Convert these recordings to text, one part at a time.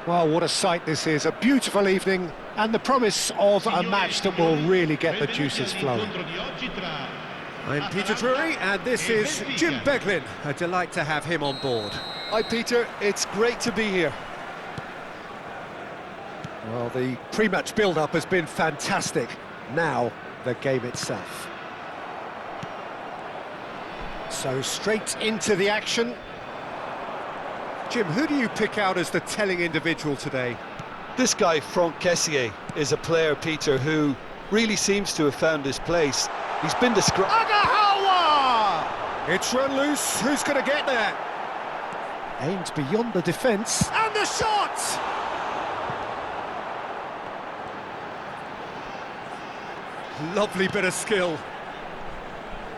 Well, what a sight this is, a beautiful evening and the promise of a match that will really get the juices flowing. I'm Peter Drury and this is Jim Beglin. A delight to have him on board. Hi Peter, it's great to be here. Well, the pre-match build-up has been fantastic. Now, the game itself. So straight into the action. Jim, who do you pick out as the telling individual today? This guy, Franck Kessié, is a player, Peter, who really seems to have found his place. He's been described... Agahawa! It's run loose, who's going to get there? Aims beyond the defence. And the shot! Lovely bit of skill.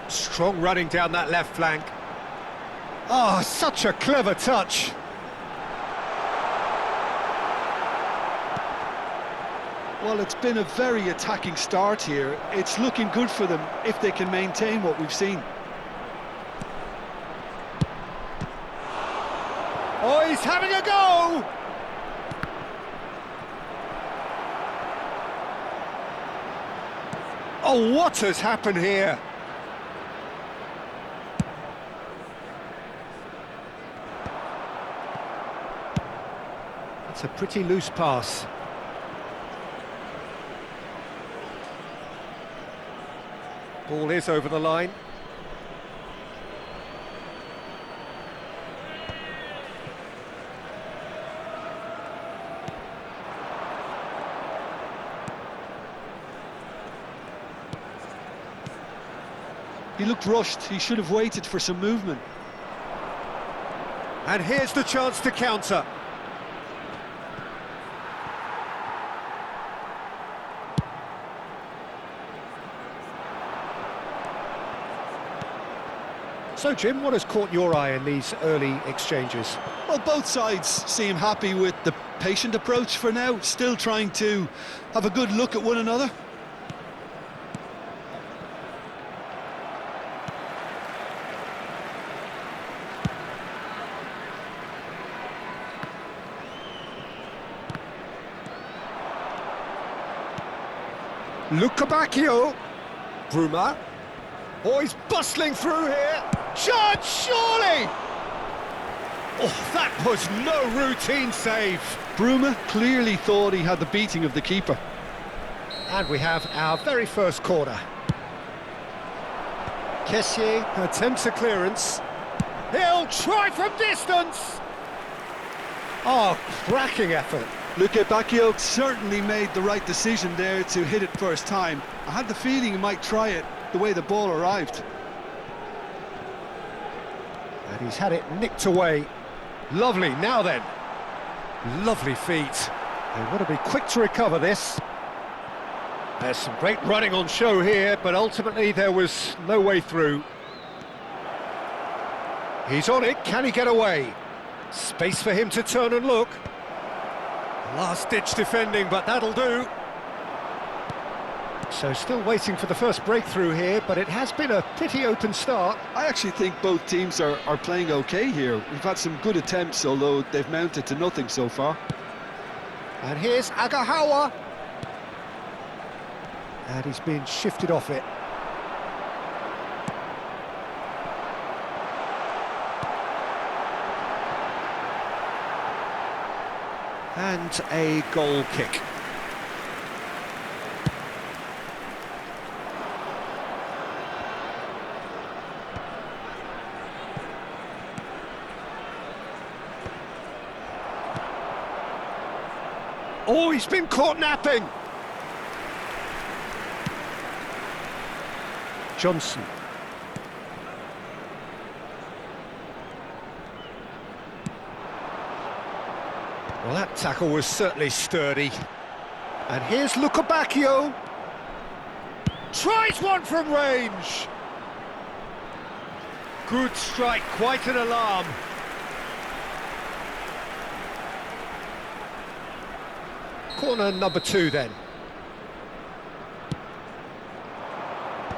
Strong running down that left flank. Oh, such a clever touch. Well, it's been a very attacking start here. It's looking good for them if they can maintain what we've seen. Oh, he's having a go! Oh, what has happened here? It's a pretty loose pass. Ball is over the line. He looked rushed. He should have waited for some movement. And here's the chance to counter. So, Jim, what has caught your eye in these early exchanges? Well, both sides seem happy with the patient approach for now, still trying to have a good look at one another. Lukabakio. Bruma. Oh, he's bustling through here. Judge, surely! Oh, that was no routine save. Bruma clearly thought he had the beating of the keeper. And we have our very first corner. Kessié attempts a clearance. He'll try from distance. Oh, cracking effort. Lukabakio certainly made the right decision there to hit it first time. I had the feeling he might try it the way the ball arrived. And he's had it nicked away. Lovely, now then. Lovely feet. They want to be quick to recover this. There's some great running on show here, but ultimately there was no way through. He's on it, can he get away? Space for him to turn and look. Last-ditch defending, but that'll do. So still waiting for the first breakthrough here, but it has been a pretty open start. I actually think both teams are playing okay here. We've had some good attempts, although they've mounted to nothing so far. And here's Agahawa. And he's been shifted off it. And a goal kick. Oh, he's been caught napping. Johnson. Well, that tackle was certainly sturdy. And here's Lukabakio. Tries one from range. Good strike, quite an alarm. Corner number 2 then.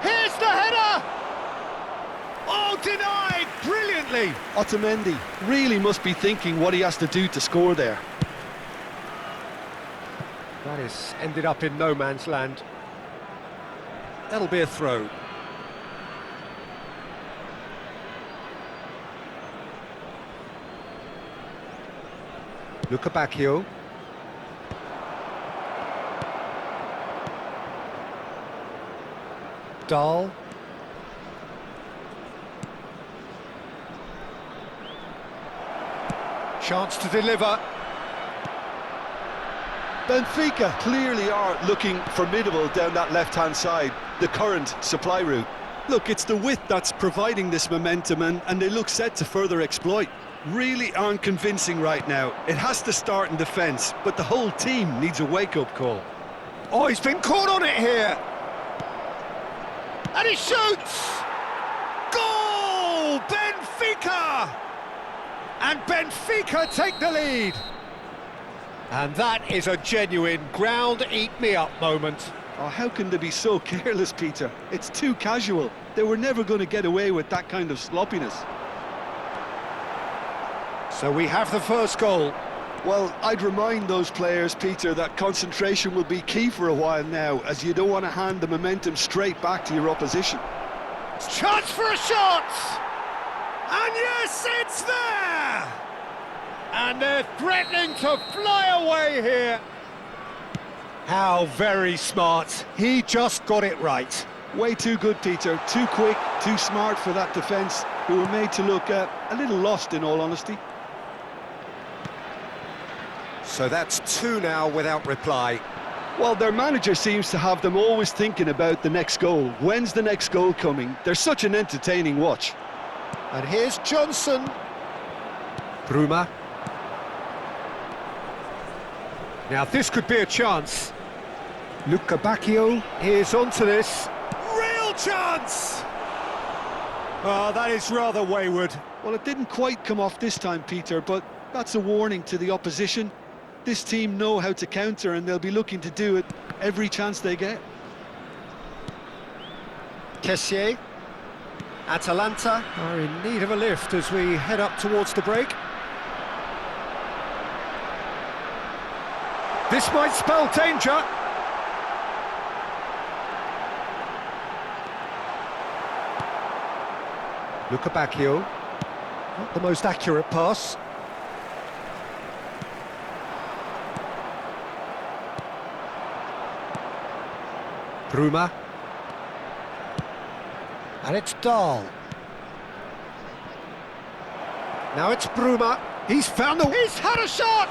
Here's the header! Oh, denied brilliantly! Otamendi really must be thinking what he has to do to score there. That is ended up in no man's land. That'll be a throw. Hgabriel84. Dahl. Chance to deliver. Benfica clearly are looking formidable down that left-hand side, the current supply route. Look, it's the width that's providing this momentum, and they look set to further exploit. Really aren't convincing right now. It has to start in defence, but the whole team needs a wake-up call. Oh, he's been caught on it here. And he shoots! Goal! Benfica! And Benfica take the lead. And that is a genuine ground-eat-me-up moment. Oh, how can they be so careless, Peter? It's too casual. They were never going to get away with that kind of sloppiness. So we have the first goal. Well, I'd remind those players, Peter, that concentration will be key for a while now, as you don't want to hand the momentum straight back to your opposition. Chance for a shot! And yes, it's there! And they're threatening to fly away here. How very smart. He just got it right. Way too good, Peter. Too quick, too smart for that defence, who were made to look a little lost, in all honesty. So that's two now without reply. Well, their manager seems to have them always thinking about the next goal. When's the next goal coming? They're such an entertaining watch. And here's Johnson. Bruma. Now this could be a chance. Hgabriel is onto this. Real chance! Oh, that is rather wayward. Well, it didn't quite come off this time, Peter, but that's a warning to the opposition. This team know how to counter, and they'll be looking to do it every chance they get. Kessié. Atalanta are in need of a lift as we head up towards the break. This might spell danger. Hgabriel. Not the most accurate pass. Bruma. And it's Dahl. Now it's Bruma. He's found the... He's had a shot!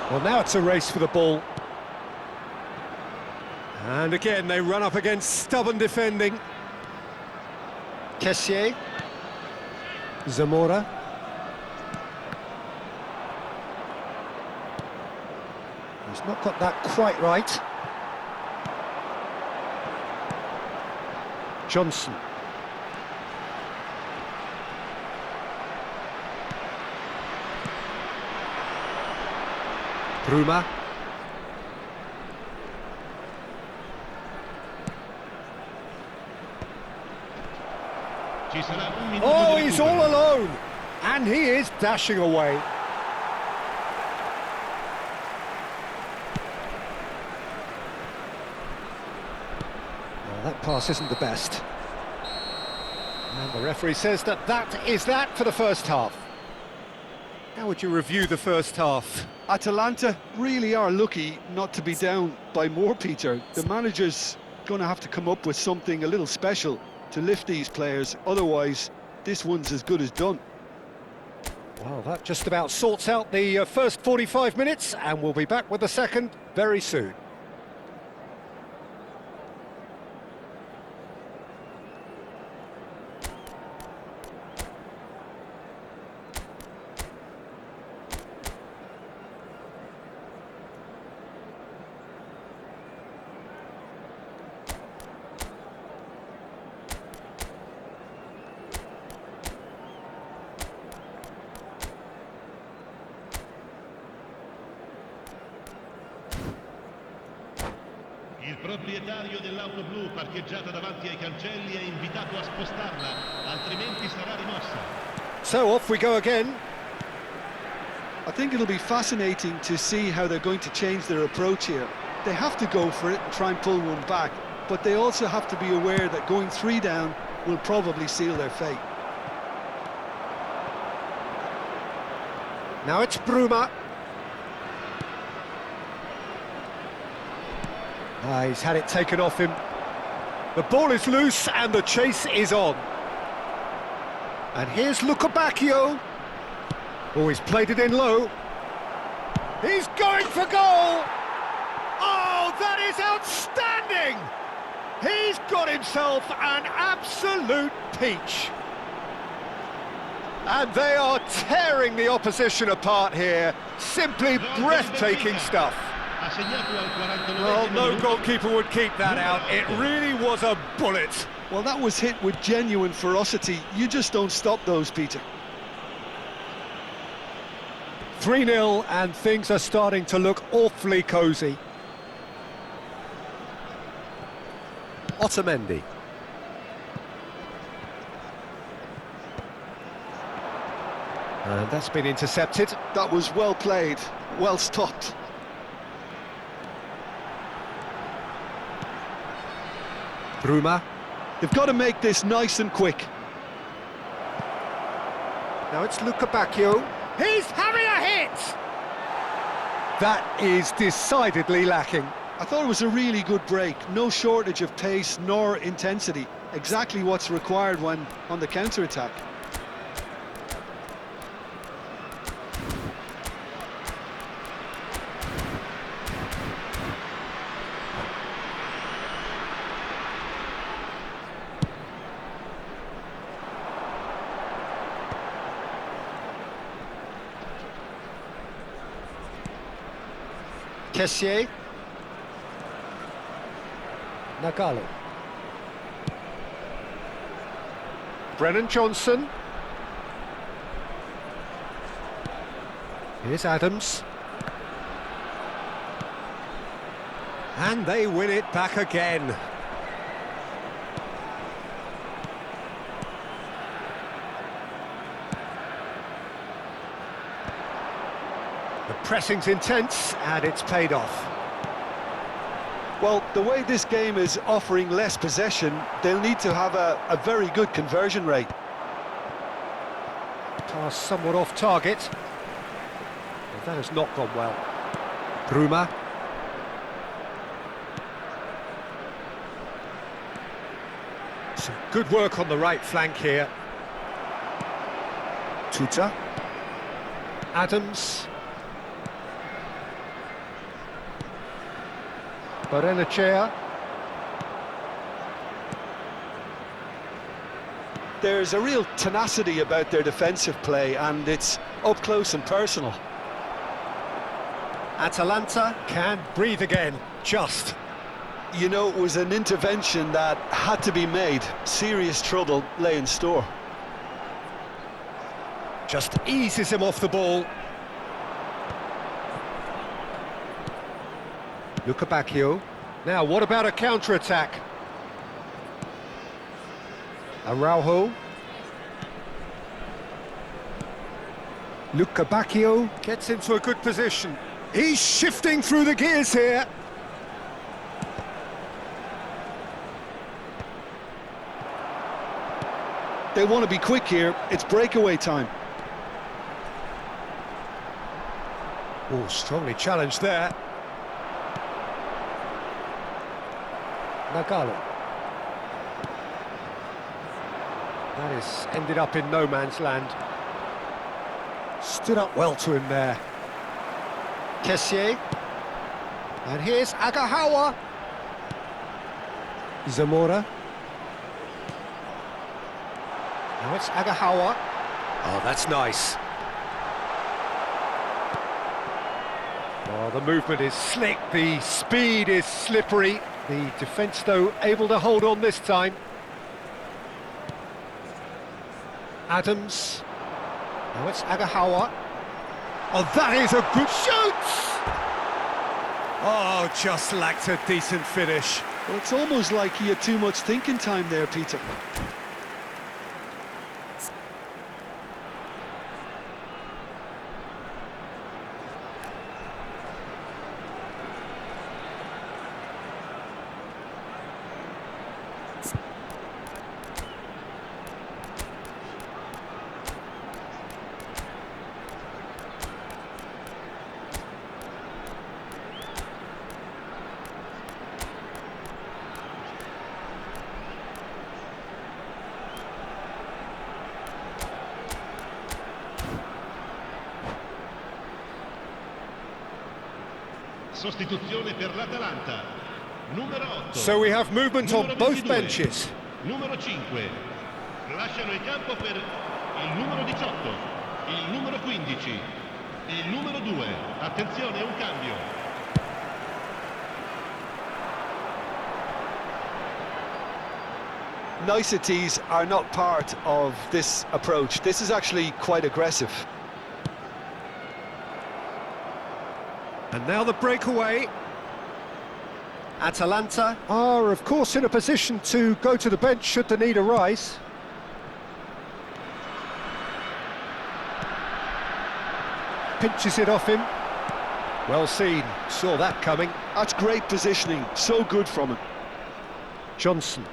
Well, now it's a race for the ball. And again, they run up against stubborn defending. Kessié. Zamora. He's not got that quite right. Johnson. Bruma. Oh, he's all alone! And he is dashing away. Well, that pass isn't the best. And the referee says that is that for the first half. How would you review the first half? Atalanta really are lucky not to be down by more, Peter. The manager's going to have to come up with something a little special to lift these players, otherwise this one's as good as done. Well, that just about sorts out the first 45 minutes, and we'll be back with the second very soon. Il proprietario dell'auto blu parcheggiata davanti ai cancelli è invitato a spostarla, altrimenti sarà rimossa. So off we go again. I think it'll be fascinating to see how they're going to change their approach here. They have to go for it and try and pull one back, but they also have to be aware that going 3 down will probably seal their fate. Now it's Bruma. He's had it taken off him. The ball is loose and the chase is on. And here's Bacchio. Oh, he's played it in low. He's going for goal! Oh, that is outstanding! He's got himself an absolute peach. And they are tearing the opposition apart here. Simply breathtaking stuff. Well, no goalkeeper would keep that out. It really was a bullet. Well, that was hit with genuine ferocity. You just don't stop those, Peter. 3-0 and things are starting to look awfully cosy. Otamendi. And that's been intercepted. That was well played, well stopped. Bruma. They've got to make this nice and quick. Now it's Bacchio. He's having a hit! That is decidedly lacking. I thought it was a really good break. No shortage of pace nor intensity. Exactly what's required when on the counter-attack. Kessier. Nagalo. Brennan Johnson. Here's Adams. And they win it back again. The pressing's intense, and it's paid off. Well, the way this game is offering less possession, they'll need to have a very good conversion rate. Pass somewhat off target. But that has not gone well. Bruma. Some good work on the right flank here. Tuta. Adams. Barrenechea. There's a real tenacity about their defensive play, and it's up close and personal. Atalanta can breathe again, just. You know, it was an intervention that had to be made. Serious trouble lay in store. Just eases him off the ball. Bacchio. Now, what about a counter-attack? Araujo. Bacchio gets into a good position. He's shifting through the gears here. They want to be quick here. It's breakaway time. Oh, strongly challenged there. Nagalo. That has ended up in no man's land. Stood up well to him there. Kessier. And here's Agahawa. Zamora. Now it's Agahawa. Oh, that's nice. Oh, the movement is slick, the speed is slippery. The defence, though, able to hold on this time. Adams. Now it's Agahawa. Oh, that is a good shoot! Oh, just lacked a decent finish. Well, it's almost like he had too much thinking time there, Peter. Sostituzione per l'Atalanta. Numero 8. So we have movement on Numero both 22. benches. Numero 5. Lasciano il campo per il numero 18, il numero 15, il numero 2. Attenzione, un cambio. Niceties are not part of this approach. This is actually quite aggressive. And now the breakaway. Atalanta are, of course, in a position to go to the bench should the need arise. Pinches it off him. Well seen, saw that coming. That's great positioning, so good from him. Johnson.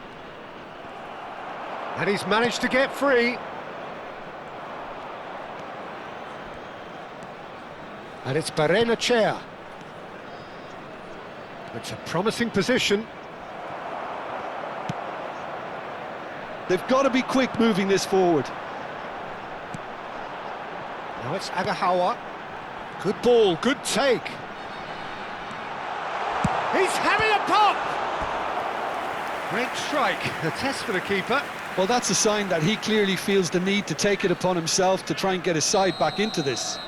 And he's managed to get free. And it's Barrenechea. It's a promising position. They've got to be quick moving this forward. Now it's Agahawa. Good ball, good take. He's having a pop! Great strike, a test for the keeper. Well, that's a sign that he clearly feels the need to take it upon himself to try and get his side back into this.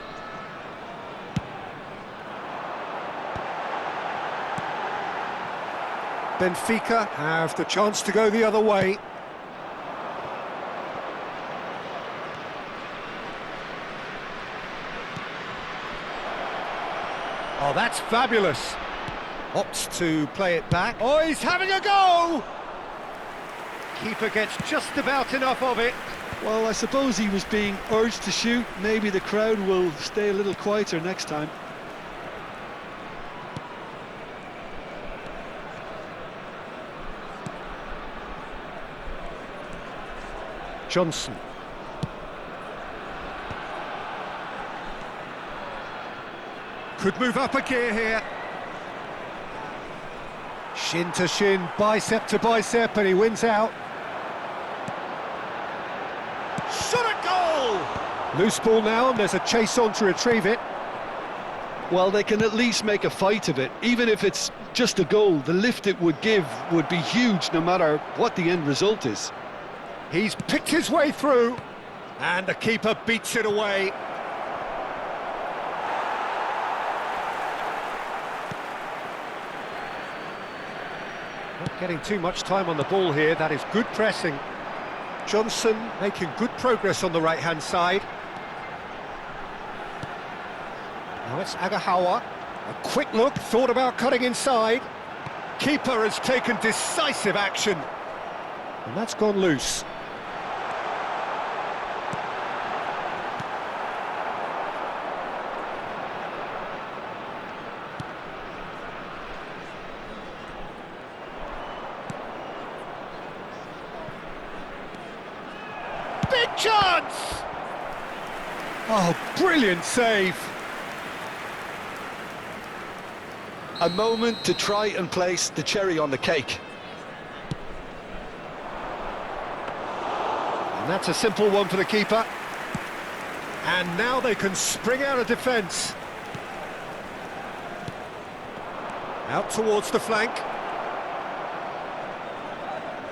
Benfica have the chance to go the other way. Oh, that's fabulous. Opts to play it back. Oh, he's having a go! Keeper gets just about enough of it. Well, I suppose he was being urged to shoot. Maybe the crowd will stay a little quieter next time. Johnson. Could move up a gear here. Shin to shin, bicep to bicep, and he wins out. Shot at goal! Loose ball now, and there's a chase on to retrieve it. Well, they can at least make a fight of it. Even if it's just a goal, the lift it would give would be huge no matter what the end result is. He's picked his way through, and the keeper beats it away. Not getting too much time on the ball here, that is good pressing. Johnson making good progress on the right-hand side. Now it's Agahawa. A quick look, thought about cutting inside. Keeper has taken decisive action. And that's gone loose. Big chance! Oh, brilliant save. A moment to try and place the cherry on the cake. And that's a simple one for the keeper. And now they can spring out of defence. Out towards the flank.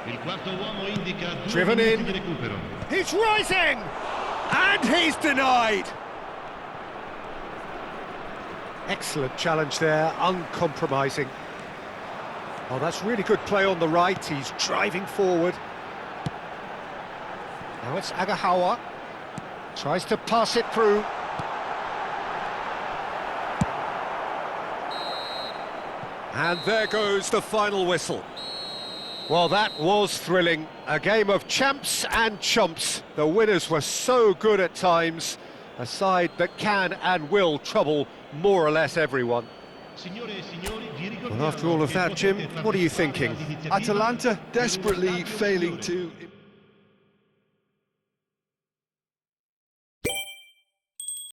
Il quarto uomo indica 2 Driven minuti in. di recupero. He's rising! And he's denied! Excellent challenge there, uncompromising. Oh, that's really good play on the right, he's driving forward. Now it's Agahawa. Tries to pass it through. And there goes the final whistle. Well, that was thrilling. A game of champs and chumps. The winners were so good at times. A side that can and will trouble more or less everyone. Well, after all of that, Jim, what are you thinking? Atalanta desperately failing to...